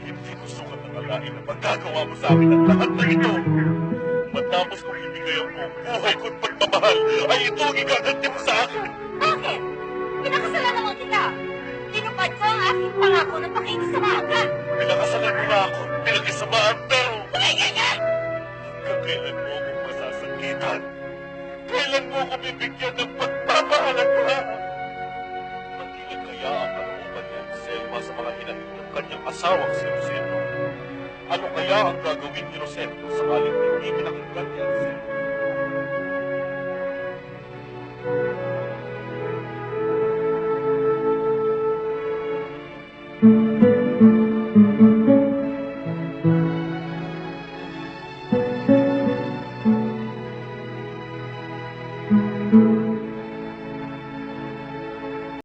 Hindi ko sukat ang alain na pagkagawa mo sa akin ang lahat na ito. Matapos kong ibigay ang buong buhay ko't pagmamahal, ay ito ang igaganti mo sa akin. Bakit? Pinakasalan naman kita. Tinupad ko ang aking pangako ng pakinig sa maaga. Pinakasalan mo na ako, pinag-isamaan, pero Tumigil ka! hanggang kailan mo akong masasakitan? Kailan mo ako bibigyan ng pagmamahal at pangako? Hindi kaya ang kalooban niya si Selma sa mga hinahin ng kanyang asawang si Rosendo? Ano kaya ang gagawin ni Rosendo sakaling